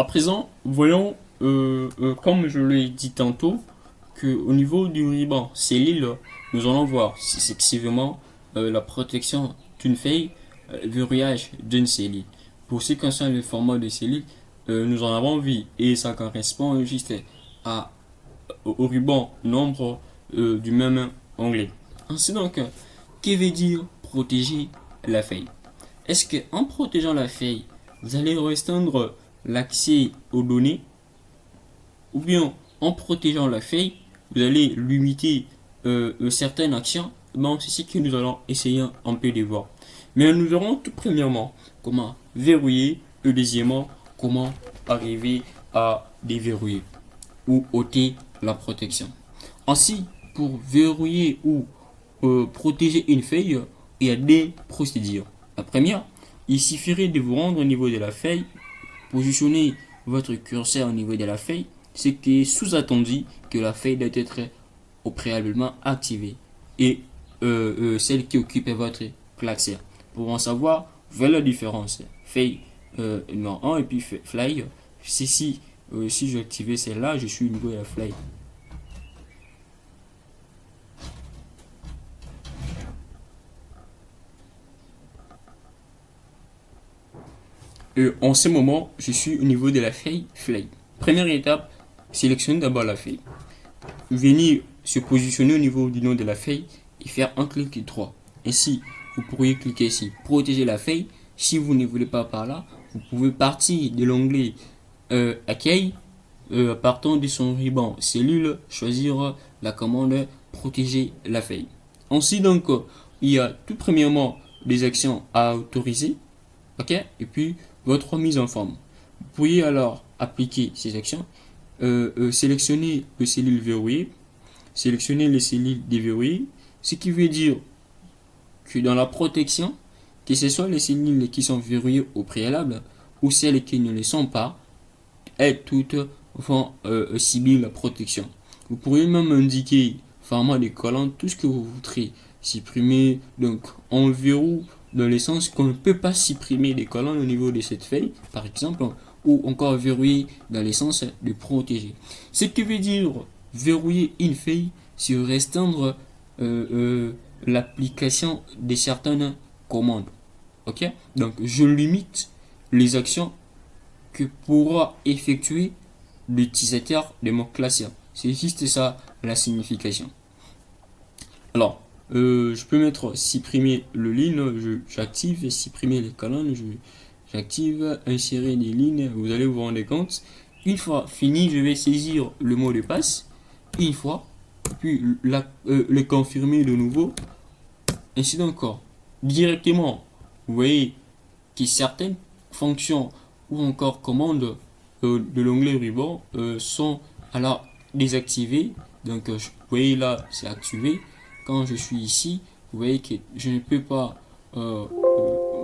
À présent, voyons, comme je l'ai dit tantôt, que au niveau du ruban cellule, nous allons voir si c'est excessivement la protection d'une feuille, verrouillage d'une cellule. Pour ce qui concerne le format de cellule, nous en avons vu et ça correspond juste à, au ruban nombre du même onglet. Ainsi donc, que veut dire protéger la feuille? Est-ce que en protégeant la feuille, vous allez restreindre l'accès aux données, ou bien en protégeant la feuille, vous allez limiter certaines actions? Bon, c'est ce que nous allons essayer un peu de voir. Mais nous verrons tout premièrement comment verrouiller et deuxièmement comment arriver à déverrouiller ou ôter la protection. Ainsi, pour verrouiller ou protéger une feuille, il y a des procédures. La première, il suffirait de vous rendre au niveau de la feuille, positionner votre curseur au niveau de la feuille, ce qui est sous-attendu que la feuille doit être au préalablement activée et celle qui occupe votre classeur. Pour en savoir, voilà la différence. Feuille numéro 1 et puis fly. Si je active celle-là, je suis au niveau de la fly. En ce moment, je suis au niveau de la feuille fly. Première étape, sélectionnez d'abord la feuille. Venir se positionner au niveau du nom de la feuille et faire un clic droit. Ainsi, vous pourriez cliquer ici, protéger la feuille. Si vous ne voulez pas par là, vous pouvez partir de l'onglet accueil, partant de son ruban cellule, choisir la commande protéger la feuille. Ensuite, donc, il y a tout premièrement des actions à autoriser, ok, et puis votre mise en forme. Vous pourriez alors appliquer ces actions, sélectionner les cellules verrouillées, sélectionner les cellules déverrouillées, ce qui veut dire que dans la protection, que ce soit les cellules qui sont verrouillées au préalable ou celles qui ne le sont pas, elles toutes vont cibler la protection. Vous pourriez même indiquer format des colonnes, tout ce que vous voudrez supprimer. Donc on verrou dans le sens qu'on ne peut pas supprimer des colonnes au niveau de cette feuille, par exemple, ou encore verrouiller dans le sens de protéger. Ce qui veut dire verrouiller une feuille, c'est restreindre l'application de certaines commandes. Ok? Donc je limite les actions que pourra effectuer l'utilisateur de mon classeur. C'est juste ça la signification. Alors, je peux mettre supprimer le ligne, j'active supprimer les colonnes, j'active insérer des lignes, vous allez vous rendre compte. Une fois fini, je vais saisir le mot de passe, une fois, puis le confirmer de nouveau, ainsi d'encore. Directement, vous voyez que certaines fonctions ou encore commandes de l'onglet ruban sont alors désactivées. Donc, vous voyez là, c'est activé. Quand je suis ici, vous voyez que je ne peux pas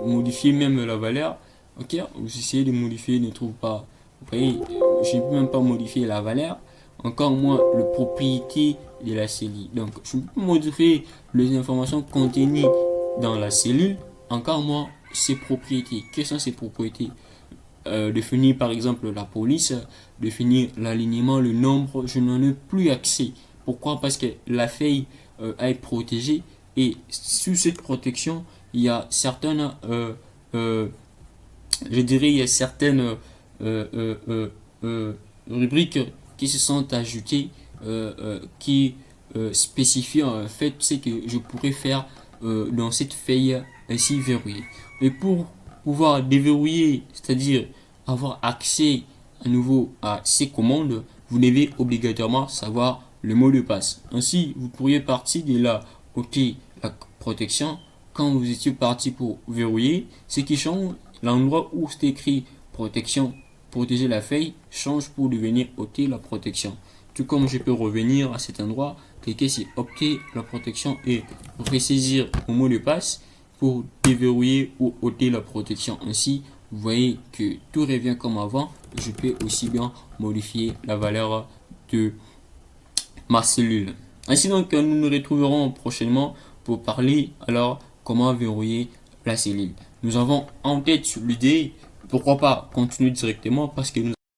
modifier même la valeur. Ok, vous essayez de modifier, ne trouve pas. Vous voyez, je ne peux même pas modifier la valeur. Encore moins le propriété de la cellule. Donc, je peux modifier les informations contenues dans la cellule. Encore moins ses propriétés. Quelles sont ses propriétés? Définir par exemple la police, définir l'alignement, le nombre, je n'en ai plus accès. Pourquoi? Parce que la feuille est protégée et sous cette protection, il y a certaines, je dirais, il y a certaines rubriques qui se sont ajoutées, qui spécifient en fait ce que je pourrais faire dans cette feuille ainsi verrouillée. Et pour pouvoir déverrouiller, c'est-à-dire avoir accès à nouveau à ces commandes, vous devez obligatoirement savoir le mot de passe. Ainsi, vous pourriez partir de là, ôter la protection. Quand vous étiez parti pour verrouiller, ce qui change, l'endroit où c'est écrit protection, protéger la feuille, change pour devenir ôter la protection. Tout comme je peux revenir à cet endroit, cliquer sur ôter la protection et ressaisir au mot de passe pour déverrouiller ou ôter la protection. Ainsi, vous voyez que tout revient comme avant. Je peux aussi bien modifier la valeur de ma cellule. Ainsi donc, nous nous retrouverons prochainement pour parler alors comment verrouiller la cellule. Nous avons en tête l'idée, pourquoi pas continuer directement parce que nous